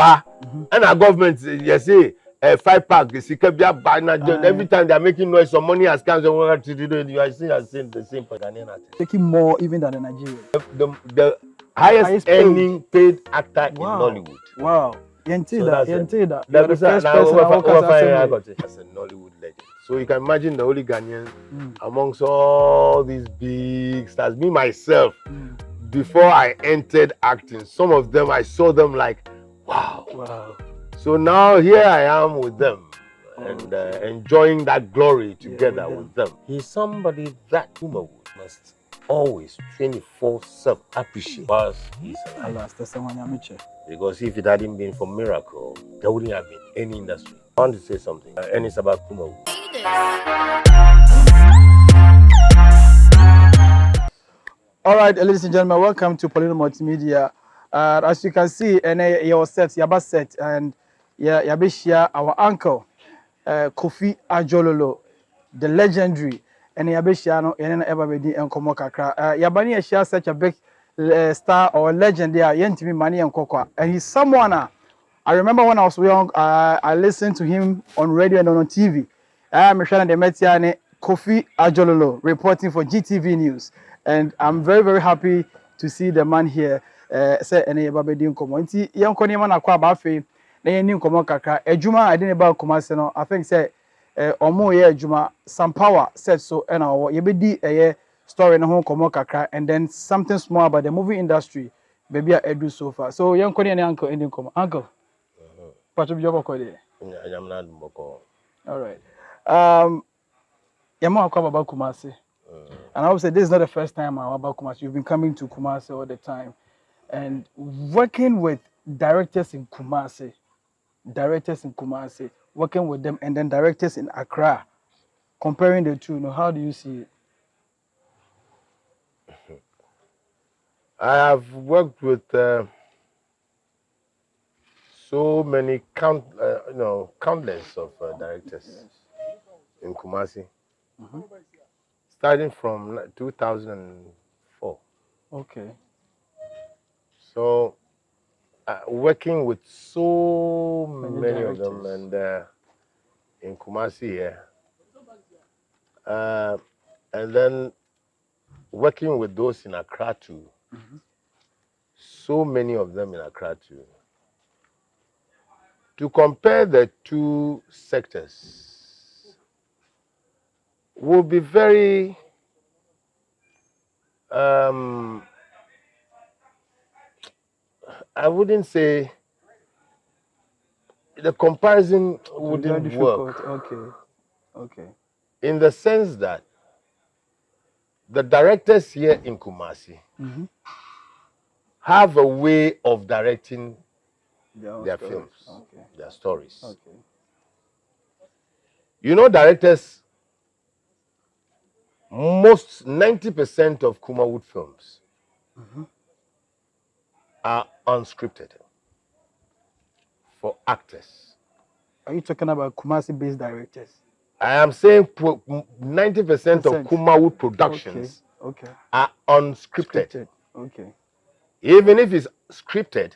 and our government, you say, 5-pack, every time they are making noise, some money has come, you are seeing the same for Ghanaian artists. Taking more even than in Nigeria. The highest earning paid actor in Nollywood. Wow. So That. you're the first person as a Nollywood legend. So you can imagine the only Ghanaian amongst all these big stars. Me myself, before I entered acting, some of them I saw them like, wow. So now here I am with them and enjoying that glory together with them. He's somebody that Kumawood must always 24/7 appreciate because he's alive. Because if it hadn't been for miracle, there wouldn't have been any industry. I want to say something, and it's about Kumawood. All right, ladies and gentlemen, welcome to Poleeno Multimedia. As you can see, your set, Yaba set, and Yabishia, our uncle, Kofi Ajorlolo, the legendary, and Yabishia, no, and ever be in Komokakra. Yabani share such a big star or legend there, Yentimi Mani and Kokwa, and he's someone. I remember when I was young, I listened to him on radio and on TV. I'm Shana Demetiane, Kofi Ajorlolo, reporting for GTV News. And I'm very, very happy to see the man here. Say any babedi nkomo. Nti yanko ni man akwa abafe na yeni nkomo kakra. Ejuma I didn't about Kumasi no. I think say omo ye ejuma some power said so and ye bedi story na ho nkomo kakra and then something small about the movie industry. Baby I do so far. So yanko ni uncle ending nkomo. Uncle. Pacho bi jobo ko de. I'm not Moko. All right. Yamo akwa baba Kumasi. And I would say this is not the first time I'm about Kumasi. You've been coming to Kumasi all the time. And working with directors in Kumasi, working with them, and then directors in Accra, comparing the two, how do you see it? I have worked with so many countless of directors in Kumasi. Starting from 2004. Okay. So, working with so many of them and in Kumasi here. And then working with those in Accra too. So many of them in Accra too. To compare the two sectors will be very I wouldn't say the comparison wouldn't work. Okay. In the sense that the directors here in Kumasi have a way of directing their films, their stories. Okay. You know, directors, most 90% of Kumawood films are unscripted for actors. Are you talking about Kumasi-based directors? I am saying 90% of Kumawood productions are unscripted. Okay. Even if it's scripted,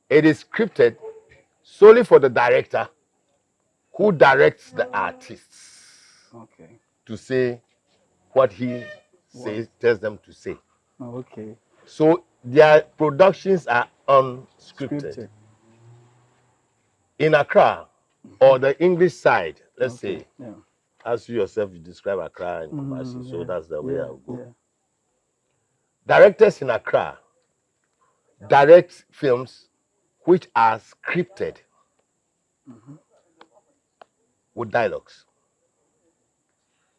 it is scripted solely for the director who directs the artists to say what he tells them to say. Okay. So their productions are unscripted. In Accra, or the English side, let's say, as you yourself you describe Accra and Kumasi, so that's the way I'll go. Directors in Accra direct films which are scripted with dialogues.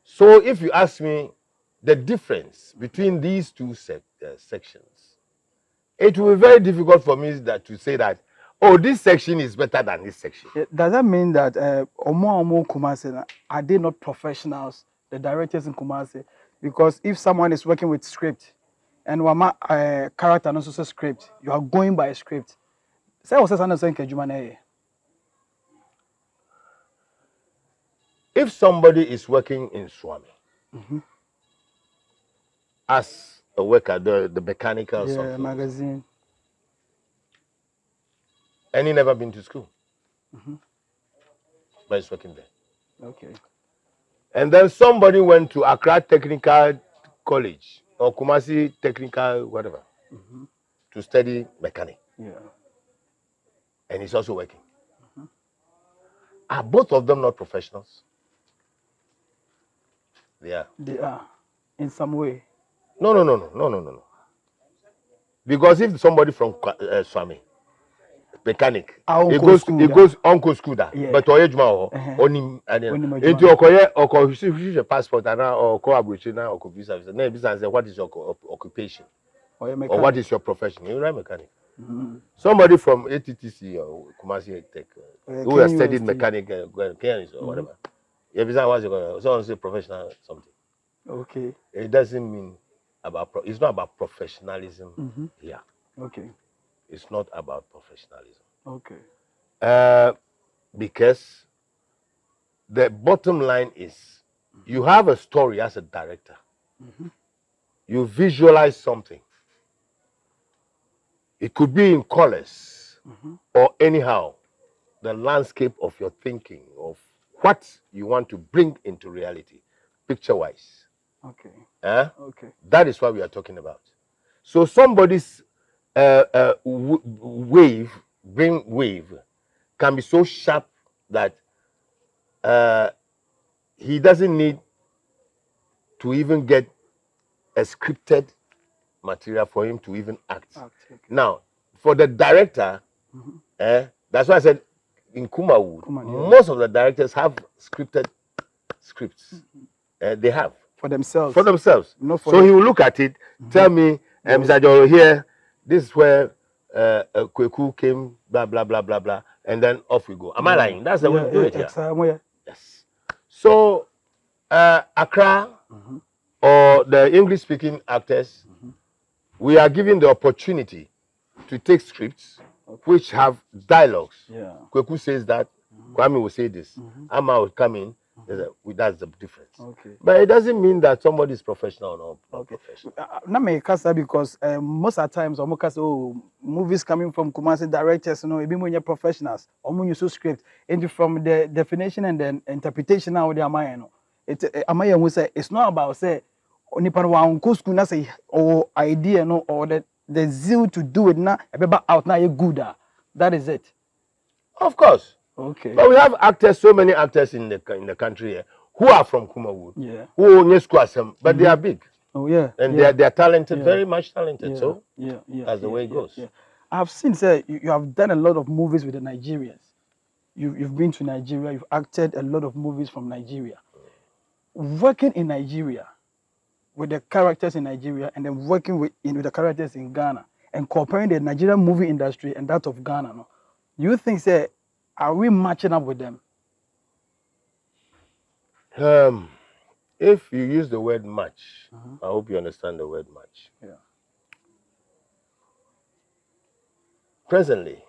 So if you ask me the difference between these two sections, it will be very difficult for me to say that, oh, this section is better than this section. Does that mean that Omo Kumasi, are they not professionals, the directors in Kumasi? Because if someone is working with script and Wama character and also script, you are going by a script. If somebody is working in Swami as a worker, the mechanical magazine, and he never been to school. But he's working there. Okay. And then somebody went to Accra Technical College or Kumasi Technical, whatever, to study mechanic. Yeah. And he's also working. Are both of them not professionals? They are. They are, in some way. No. Because if somebody from Swami, mechanic, it goes uncle scooter, but Oyejuma onim into okoye passport and or co-aborigina or visa. Then visa say what is your occupation or what is your profession? You write mechanic. Somebody from ATTC or Kumasi Tech who has studied mechanic or whatever. If visa was someone say professional something. Okay. It doesn't mean about it's not about professionalism here. Okay. It's not about professionalism. Okay. Because the bottom line is you have a story as a director. You visualize something. It could be in colors or anyhow, the landscape of your thinking, of what you want to bring into reality, picture-wise. Okay. Okay. That is what we are talking about. So somebody's wave can be so sharp that he doesn't need to even get a scripted material for him to even act. Okay. Now, for the director, that's why I said in Kumawood, most of the directors have scripted scripts. They have. For themselves. For themselves. Not for so he will look at it, tell me, Mr. Ajorlolo here, this is where Kweku came, blah, blah, blah, blah, blah, and then off we go. Am I lying? That's the way we do it here. Yes. So, Accra or the English-speaking actors, we are given the opportunity to take scripts which have dialogues. Kweku says that, Kwame will say this, Amma will come in. That's the difference. Okay. But it doesn't mean that somebody is professional or not professional. Not me casa because most of the times movies coming from Kumasi directors, even when you're professionals, when you so script, and from the definition and then interpretation now they are Amaya will say it's not about say nipa wa unko school na say or idea no or the zeal to do it na out na good. That is it. Of course. Okay. But we have actors, so many actors in the country here who are from Kumawood, who own school, but they are big. Oh yeah. And they are talented, very much talented. So that's the way it goes. I've seen you have done a lot of movies with the Nigerians. You've been to Nigeria, you've acted a lot of movies from Nigeria. Working in Nigeria with the characters in Nigeria and then working with the characters in Ghana and comparing the Nigerian movie industry and that of Ghana, no? You think are we matching up with them? If you use the word match, I hope you understand the word match. Yeah. Presently,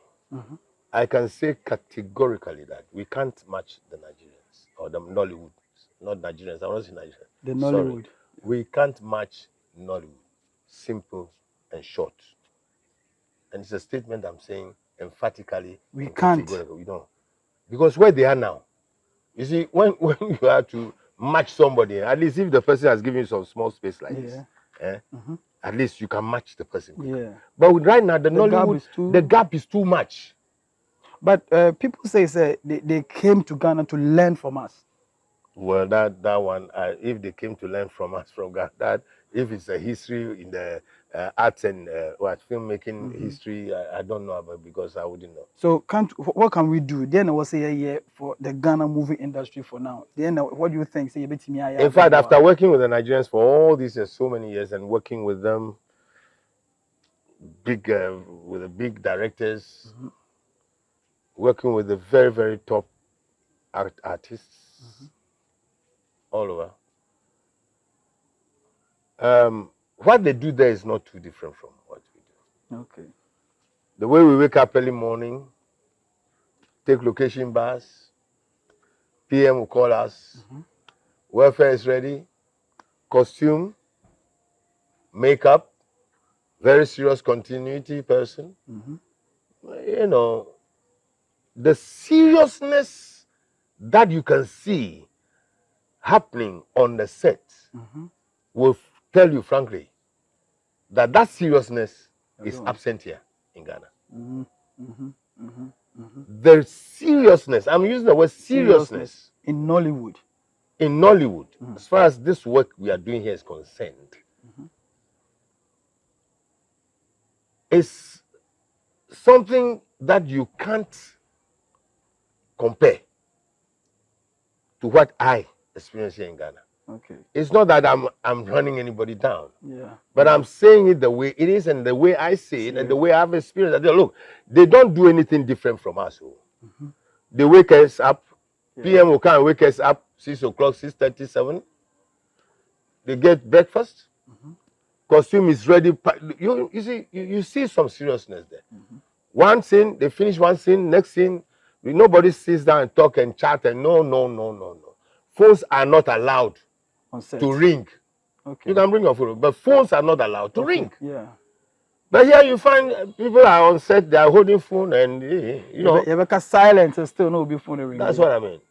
I can say categorically that we can't match the Nigerians or the Nollywood, not Nigerians. I want to say Nigerians. The Nollywood. Sorry. We can't match Nollywood. Simple and short. And it's a statement I'm saying emphatically. We can't. We don't. Because where they are now, you see, when you have to match somebody, at least if the person has given you some small space like this, at least you can match the person quickly. Yeah. But right now, the Nollywood, the gap is too much. But people say they came to Ghana to learn from us. Well, that one, if they came to learn from us from Ghana, that if it's a history in the arts and filmmaking history, I don't know about because I wouldn't know. So what can we do? Then I will say for the Ghana movie industry for now. Then what do you think? Say in fact, after working with the Nigerians for all these years, so many years, and working with them, with the big directors, working with the very, very top artists all over. What they do there is not too different from what we do. Okay. The way we wake up early morning, take location bus, PM will call us, welfare is ready, costume, makeup, very serious continuity person. You know, the seriousness that you can see happening on the set will tell you frankly that that seriousness is absent here in Ghana. The seriousness, I'm using the word seriousness in Nollywood. In Nollywood, as far as this work we are doing here is concerned, is something that you can't compare to what I experience here in Ghana. Okay. It's not that I'm running anybody down. Yeah. But I'm saying it the way it is and the way I say it and the way I've experienced it. Look, they don't do anything different from us. They wake us up. PM will come and wake us up 6 o'clock, 6:37. They get breakfast. Costume is ready. You see some seriousness there. One scene, they finish one scene, next scene, nobody sits down and talk and chat and no. Phones are not allowed to ring. Okay. You can bring your phone, but phones are not allowed to ring. Yeah. But here you find people are on set, they are holding phone and you know. You have silence and still no be phone ring. That's what I mean.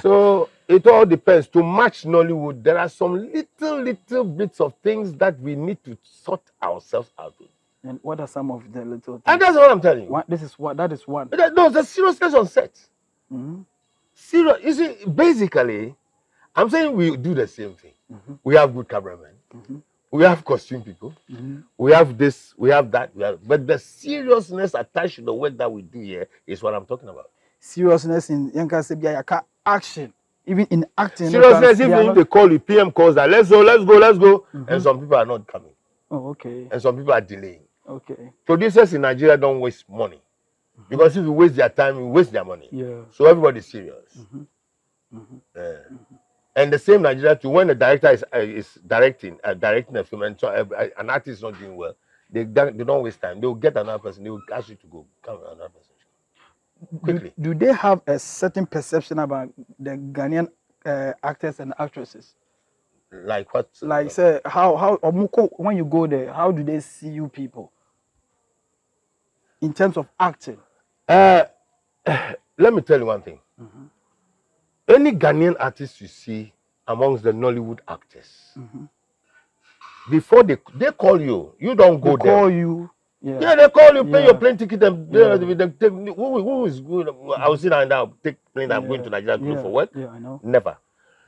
So it all depends. To match Nollywood, there are some little bits of things that we need to sort ourselves out with. And what are some of the little things? And that's what I'm telling you. That is one. No, the seriousness on set. Serious. You see, basically, I'm saying we do the same thing. We have good cameramen. We have costume people. We have this, we have that. But the seriousness attached to the work that we do here is what I'm talking about. Seriousness in Yanka action. Even in acting. Seriousness, even if they call you, PM calls that, let's go. And some people are not coming. Oh, okay. And some people are delaying. Okay. Producers in Nigeria don't waste money. Because if you waste their time, you waste their money. Yeah. So everybody's serious. And the same Nigeria too, when the director is directing a film and so an artist is not doing well, they don't waste time. They will get another person. They will ask you to go. Come another person. Quickly. Do they have a certain perception about the Ghanaian actors and actresses? Like what? Like say how when you go there, how do they see you people in terms of acting? Let me tell you one thing. Any Ghanaian artist you see amongst the Nollywood actors, before they call you, you don't go there. They call you. Yeah, they call you, pay your plane ticket, and who is good? I will sit down now, take plane. I'm going to Nigeria to look for work. Yeah, I know. Never.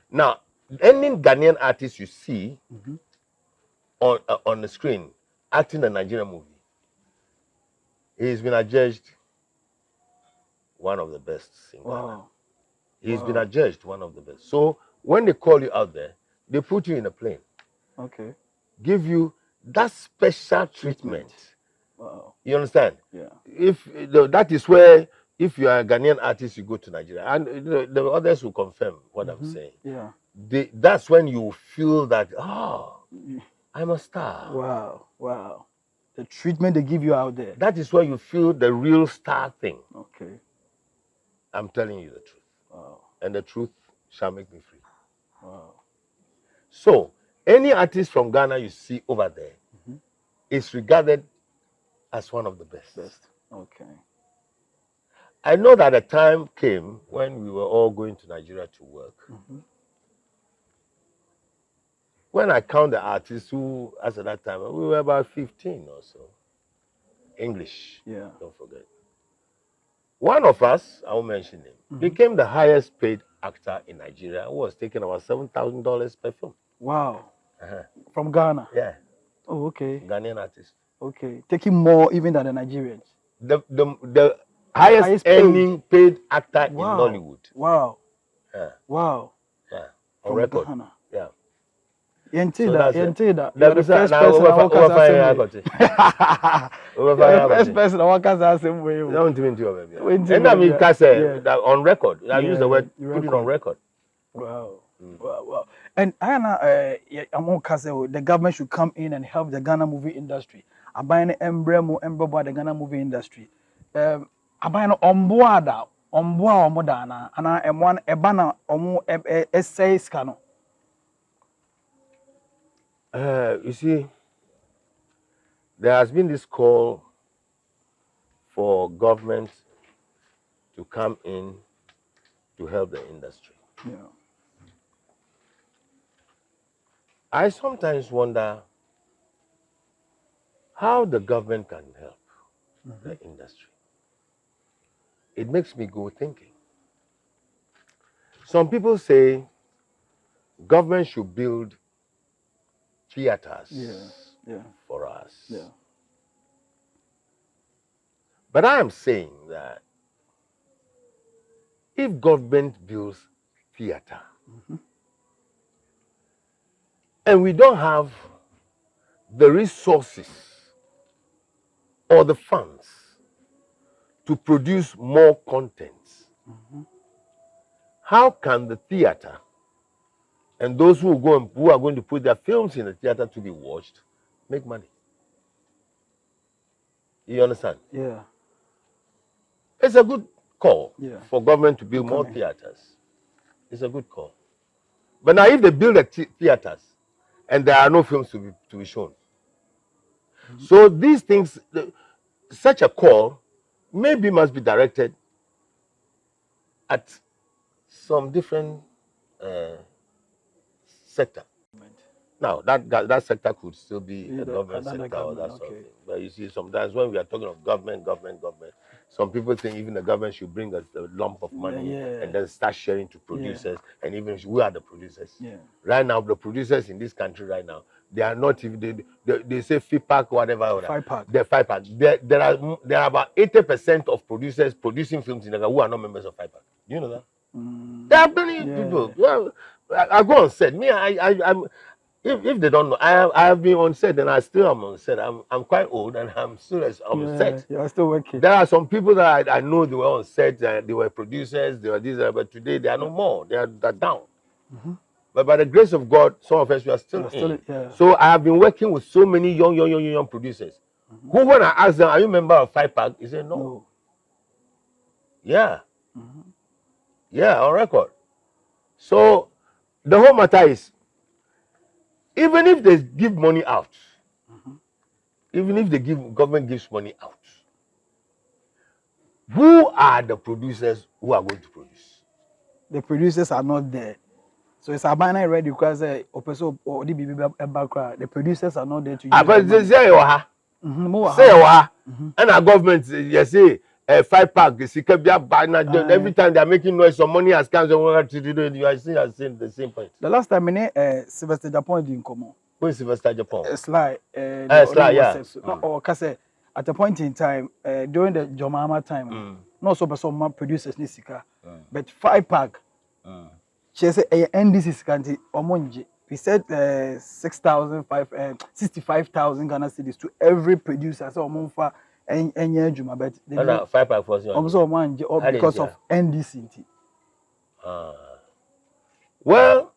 Now, any Ghanaian artist you see on the screen acting a Nigerian movie, he's been adjudged one of the best in Ghana. He's been adjudged one of the best. So when they call you out there, they put you in a plane. Okay. Give you that special treatment. Wow. You understand? Yeah. If that is where, if you are a Ghanaian artist, you go to Nigeria, and the others will confirm what I'm saying. Yeah. That's when you feel that I'm a star. Wow. The treatment they give you out there. That is where you feel the real star thing. Okay. I'm telling you the truth. Wow. And the truth shall make me free. Wow. So any artist from Ghana you see over there is regarded as one of the best. Okay. I know that a time came when we were all going to Nigeria to work. When I count the artists who, as at that time, we were about 15 or so. English. Yeah. Don't forget. One of us, I won't mention him, became the highest paid actor in Nigeria, who was taking about $7,000 per film. Wow. From Ghana? Yeah. Oh, okay. Ghanaian artist. Okay. Taking more even than the Nigerians. The highest earning paid actor in Nollywood. Wow. Yeah. Wow. Yeah. On record. Ghana. Yeah. You're the first person I want to say way. Don't even do it. And I mean, on record. I use the word put it on record. Wow. Wow. And the government should come in and help the Ghana movie industry. I buy an emblem the Ghana movie industry. I buy an omboada omodana and I am one ebana essay scano. You see, there has been this call for government to come in to help the industry. Yeah. I sometimes wonder how the government can help the industry. It makes me go thinking. Some people say government should build theaters for us. Yeah. But I am saying that if government builds theater and we don't have the resources or the funds to produce more content, how can the theater and those who are going to put their films in the theater to be watched make money? You understand? Yeah. It's a good call for government to build more Coming. theaters. It's a good call. But now if they build the theaters and there are no films to be shown, so these things, such a call maybe must be directed at some different sector. Now that sector could still be a government sector or that sort of thing. But you see, sometimes when we are talking of government, some people think even the government should bring us a lump of money and then start sharing to producers, and even we are the producers. Right now, the producers in this country right now, they are not even they say FIPAC, whatever. FIPAC. The FIPAC. There are about 80% of producers producing films in Ghana who are not members of FIPAC. Do you know that? There are many people. Well, I go on set. Me, I'm. If they don't know, I have been on set and I still am on set. I'm quite old and I'm still on set. You're still working. There are some people that I know they were on set, they were producers, they were this, but today they are no more. They're down. But by the grace of God, some of us we are still in. So I have been working with so many young producers. Who, when I ask them, are you a member of FIPAC? They say no. Yeah. Yeah, on record. So the whole matter is, even if they give money out, even if government gives money out, who are the producers who are going to produce? The producers are not there. So it's a binary ready because the producers are not there to use. But they say and our government, you see, 5-pack, every time they are making noise, some money has come. You are saying the same point. The last time, Sylvester Japan didn't come on. Who is Sylvester Japan? Sly, yeah. Or Kase, at a point in time, during the Jomama time, not so some producers Nisika, but 5-pack. She said, NDC country, Omonji. We said 65,000 Ghana cedis to every producer. So, Omonfa. And Juma, but 5-pack was because of NDC. Well,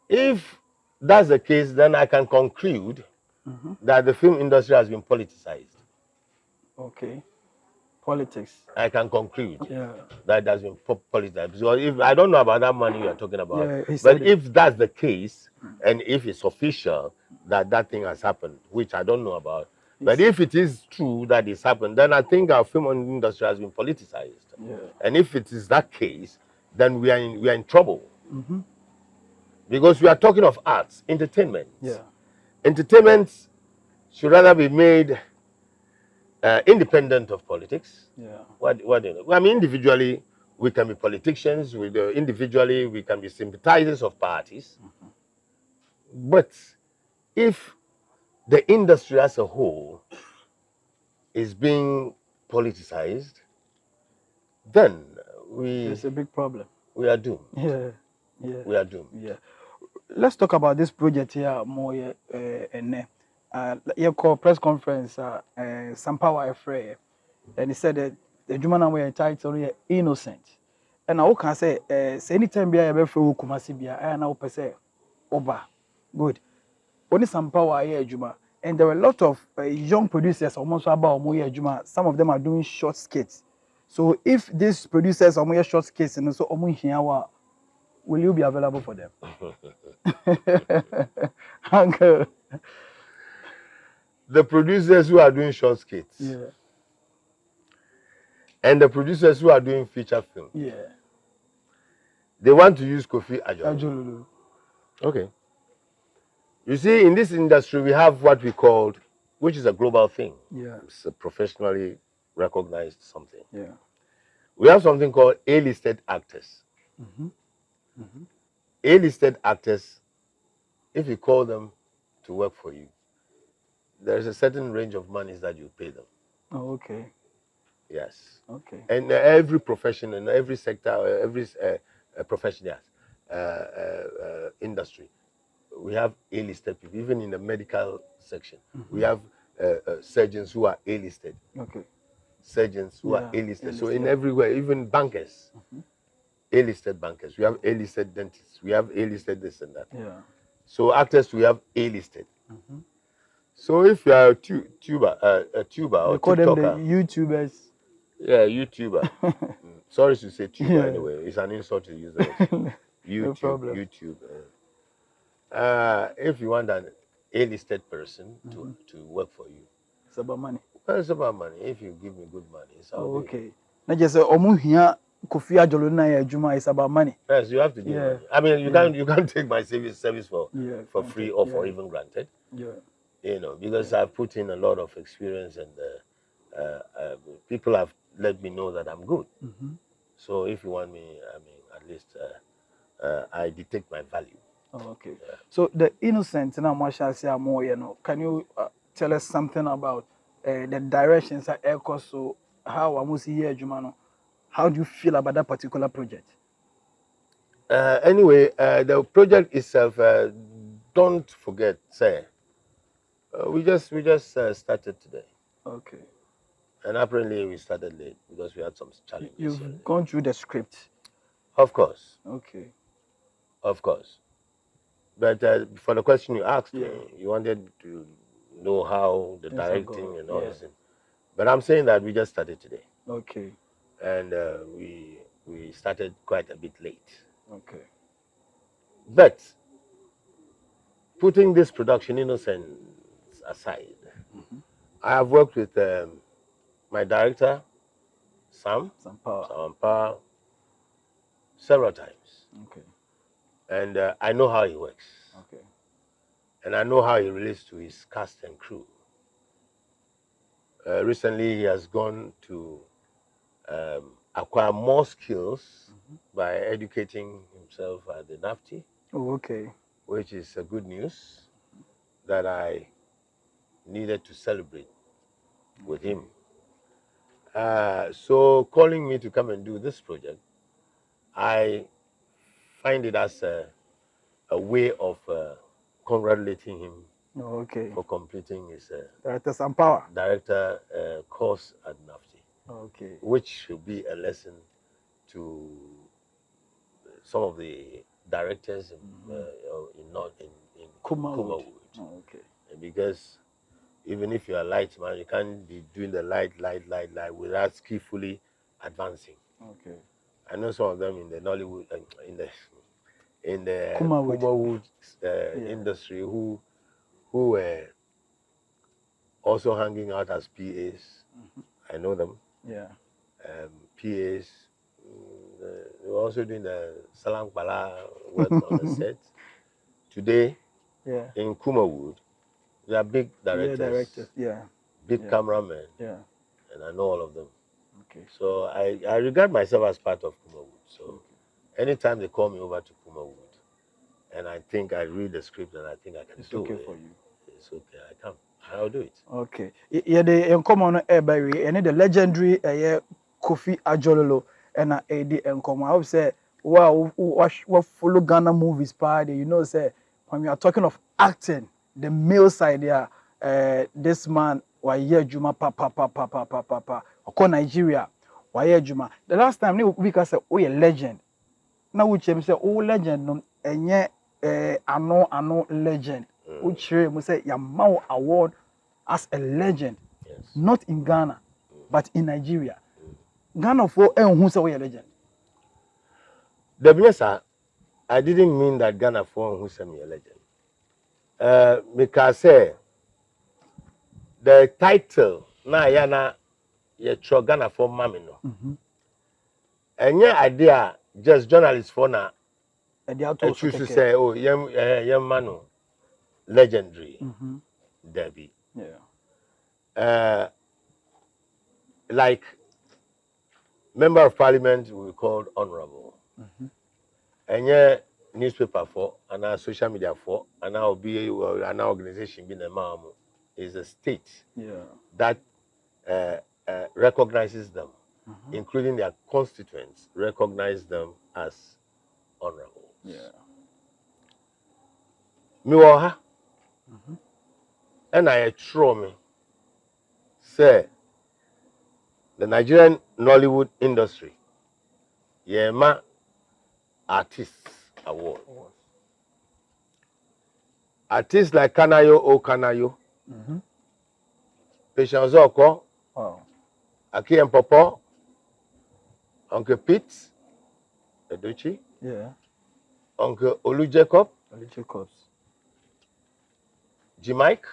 if that's the case, then I can conclude that the film industry has been politicized. Okay. Politics. I can conclude that it has been politicized. Because if I don't know about that money you are talking about, but if that's the case, and if it's official that thing has happened, which I don't know about, but if it is true that it's happened, then I think our film industry has been politicized. And if it is that case, then we are in trouble. Because we are talking of arts, entertainment. Entertainment should rather be made independent of politics. What do you know? I mean, individually, we can be politicians. Individually, we can be sympathizers of parties. But if the industry as a whole is being politicized, then it's a big problem. We are doomed. We are doomed. Let's talk about this project here more. Your press conference, Sampawa Efre, and he said that the Jumana were entitled innocent. And I can say, anytime be able to Kumasi be I now per se over good. Only Sampawa here, Juma, and there were a lot of young producers almost about Moya Juma. Some of them are doing short skits. So if these producers are more short skits and also Omu, will you be available for them? Uncle. The producers who are doing short skits. and the producers who are doing feature film. Yeah. They want to use Kofi Ajorlolo. Ajorlolo. Okay. You see, in this industry, we have what we called, which is a global thing. Yeah. It's a professionally recognized something. Yeah. We have something called A-listed actors. A-listed actors, if you call them to work for you, there is a certain range of monies that you pay them. Oh, okay. Yes. Okay. And every profession and every sector, every profession, yes, industry, we have A-listed people. Even in the medical section, we have surgeons who are A-listed. Okay. Surgeons who are A-listed. So in everywhere, even bankers, A-listed bankers. We have A-listed dentists. We have A-listed this and that. Yeah. So actors, we have A-listed. So if you are a tuber or they call them the TikToker, YouTubers. yeah, YouTuber. Sorry to say tuber anyway. It's an insult to use that. YouTube. No problem. YouTube. If you want an A-listed person to work for you, It's about money. well, it's about money. If you give me good money, it's Oh, okay. Not just omu here Kofi Ajorlolo na ejuma. It's about money. yes, you have to give money. I mean, you can't take my service for free or for even granted. Yeah. You know, because I've put in a lot of experience and people have let me know that I'm good. So if you want me, I mean, at least I detect my value. Oh, okay. So the innocent now, Masha say more, you know. Can you tell us something about the directions at Echo? So how I must hear Jumano? How do you feel about that particular project? Anyway, the project itself, don't forget, say, we just started today. Okay. And apparently we started late because we had some challenges. You've gone through the script. Of course. Okay. Of course. But for the question you asked me, you wanted to know how the directing and all this thing. But I'm saying that we just started today. Okay. And we started quite a bit late. Okay. But putting this production innocence aside, I have worked with my director, Sam Power, several times. Okay. And I know how he works. Okay. And I know how he relates to his cast and crew. Recently, he has gone to acquire more skills by educating himself at the NAFTI. Oh, okay. Which is a good news that I needed to celebrate with him. So calling me to come and do this project, I find it as a way of congratulating him for completing his Director Sam Power course at NAFTI. Okay. Which should be a lesson to some of the directors in Kumawood. Oh, okay. Because even if you are light man, you can't be doing the light without skillfully advancing. Okay. I know some of them in the Nollywood, in the Kumawood industry who were also hanging out as PAs. I know them. Yeah. PAs. They were also doing the Salang Bala work on the set. Today, in Kumawood, they are big directors. Big cameramen. And I know all of them. Okay. So I regard myself as part of Kumawood. So anytime they call me over to Kumawood, and I think I read the script and I think I can do it. For you. It's okay. I can. I'll do it. Okay. Yeah, the common airberry and the legendary Kofi Ajorlolo and AD and come. I would say, wow, what follow Ghana movies party? You know, say when we are talking of acting, the male side there, this man, why yeah, Juma, papa, or Nigeria, why yeah, Juma. The last time we can say, oh, a legend. Now we say, oh, legend, and yeah, I know legend. Which we say Yamao Award as a legend, not in Ghana, but in Nigeria. Ghana for who say we a legend. The I didn't mean that Ghana for who say me a legend. Because the title na yana ye Ghana for mami no. Enye idea just journalists for na to choose to say oh yem mano legendary Debbie. Like member of parliament we called honorable. Enye newspaper for and our social media for and now be an organization being a mom is a state that recognizes them, including their constituents, recognize them as honorable. Miwaha and I throw me say the Nigerian Nollywood industry Yema Artists Award. Artists like Kanayo, Patience Oko, Aki Mpopo, Uncle Pete, Edochi, Uncle Olu Jacobs, G. Mike,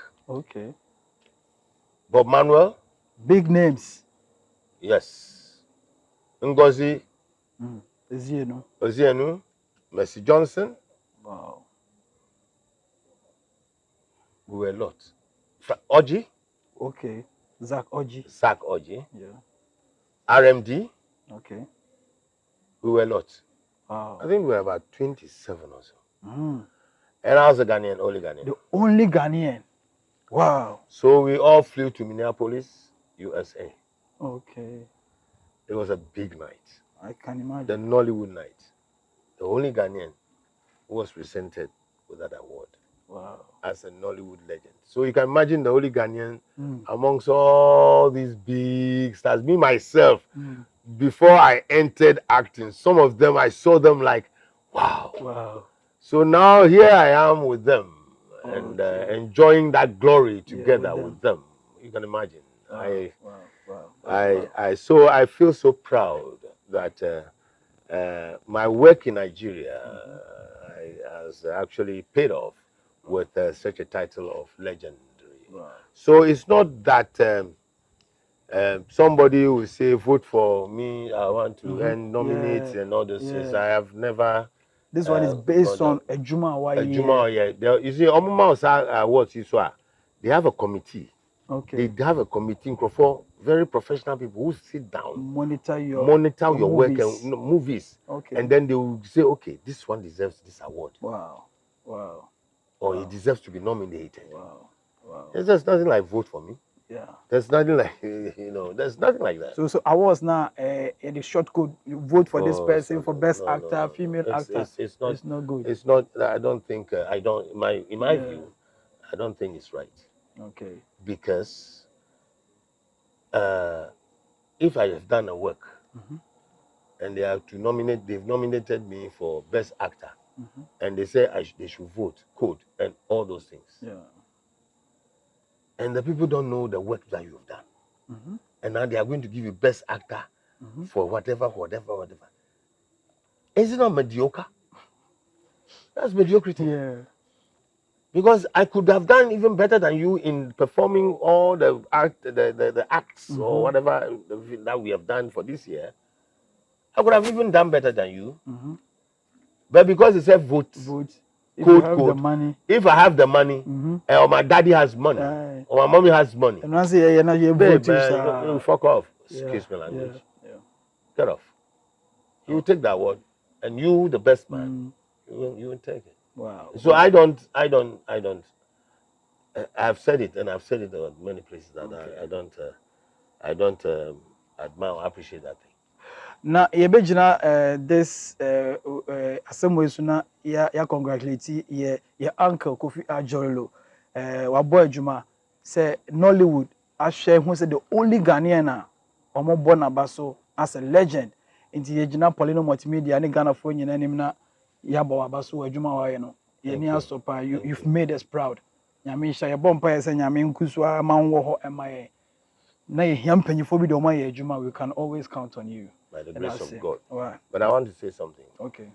Bob Manuel, big names. Yes, Ngozi, Ozienu, Mercy Johnson. Wow. We were a lot. Oji. Zach Oji. RMD. We were a lot. Wow. I think we were about 27 or so. And I was the only Ghanaian. The only Ghanaian. Wow. So we all flew to Minneapolis, USA. It was a big night. I can imagine. The Nollywood night. The only Ghanaian who was presented with that award. Wow. As a Nollywood legend. So you can imagine the only Ghanaian amongst all these big stars. Me, myself, before I entered acting, some of them, I saw them like, wow. So now here I am with them and enjoying that glory together with them. You can imagine. I feel so proud that my work in Nigeria has actually paid off with such a title of legendary. So it's not that somebody will say, vote for me, I want to nominate and all those things. I have never. This one is based on Ejuma Ejuma, you see, Omuma Awards, they have a committee. They have a committee for very professional people who sit down, monitor your work and movies. And then they will say, okay, this one deserves this award. Wow. Or he deserves to be nominated. There's just nothing like vote for me. There's nothing like, there's nothing like that. So awards now, in the short code, you vote for this person for best actor, female actor. It's not good. It's not, I don't think, in my view, I don't think it's right. Because if I have done a work and they've nominated me for best actor, and they say they should vote, code, and all those things. And the people don't know the work that you've done. And now they are going to give you best actor for whatever. Is it not mediocre? That's mediocrity. Because I could have done even better than you in performing all the acts or whatever that we have done for this year. I could have even done better than you. But because it said vote, if I have the money, or my daddy has money, or my mommy has money, and once you fuck off. Excuse me language. Get off. You take that award, and you, the best man, you will take it. Wow. So I've said it, and I've said it in many places that I don't admire or appreciate that thing. Now, this assembly suna ya congratulate your uncle Kofi Ajorlolo. Waboy Juma say Nollywood I share who said the only Ghanaian omo born abaso as a legend. Inti yejina Poleeno Multimedia ni Ghana for nyina nim na yabo abaso adwuma wa ye no. Ye ni asopa you've made us proud. Nyame sha ye bompa ye say nyame nkusu amanwo ho emaye. Na ye hiam panyifo bi de o ma ye adwuma, we can always count on you. By the grace of God. Right. But I want to say something. Okay.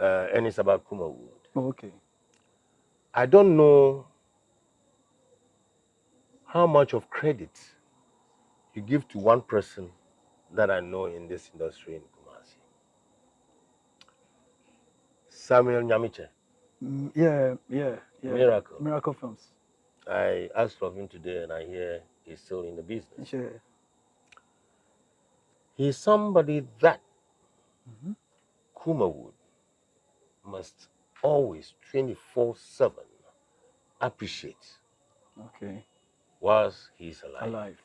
And it's about Kumawood. Okay. I don't know how much of credit you give to one person that I know in this industry in Kumasi. Samuel Nyamiche. Yeah. Miracle. Miracle Films. I asked of him today and I hear he's still in the business. Sure. He's somebody that Kumawood must always 24/7 appreciate. Okay. Whilst he's alive. Alive.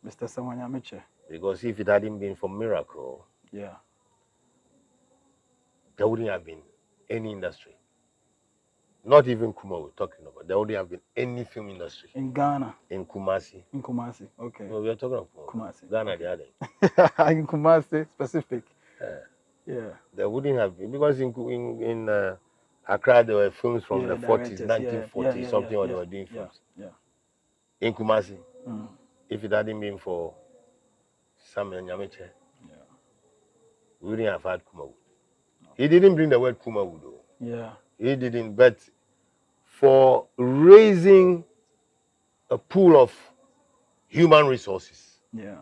Mr. Samuel Nyamiche. Because if it hadn't been for Miracle, yeah, there wouldn't have been any industry. Not even Kuma we're talking about. There wouldn't have been any film industry. In Ghana? In Kumasi. In Kumasi, okay. No, we are talking about Kumasi. Ghana, the other. In Kumasi, specific. Yeah. There wouldn't have been. Because in Accra, there were films from the 40s, 1940s, something, or they were doing films. Yeah. In Kumasi, if it hadn't been for Samuel Nyamiche, we wouldn't have had Kumawood. No. He didn't bring the word Kumawood, though. Yeah. He didn't, but for raising a pool of human resources. Yeah.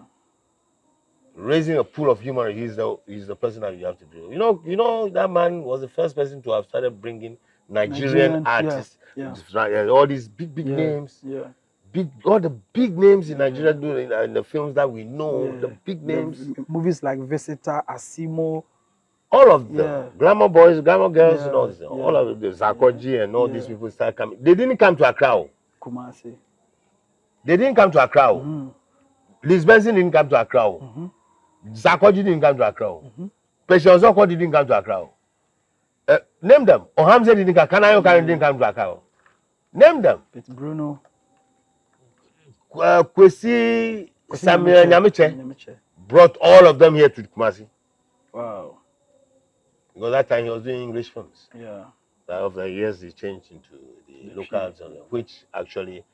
Raising a pool of human resources, he's the person that you have to do. You know that man was the first person to have started bringing Nigerian artists, all these big names. Yeah. All the big names in Nigeria doing in the films that we know, the big names. The movies like Visitor, Asimo. All of them, glamour boys, glamour girls, and all this. All of the Zakoji and all these people start coming. They didn't come to Accra. Kumasi. They didn't come to Accra. Liz Benson didn't come to Accra. Zakoji didn't come to Accra. Patience Oko didn't come to Accra. Name them. Ohamze didn't come. Kanayo Karen didn't come to Accra. Name them. It's Bruno. Kwesi Samuel Nyamiche brought all of them here to Kumasi. Wow. Because that time he was doing English films. Yeah. Over the years he changed into the locals, which actually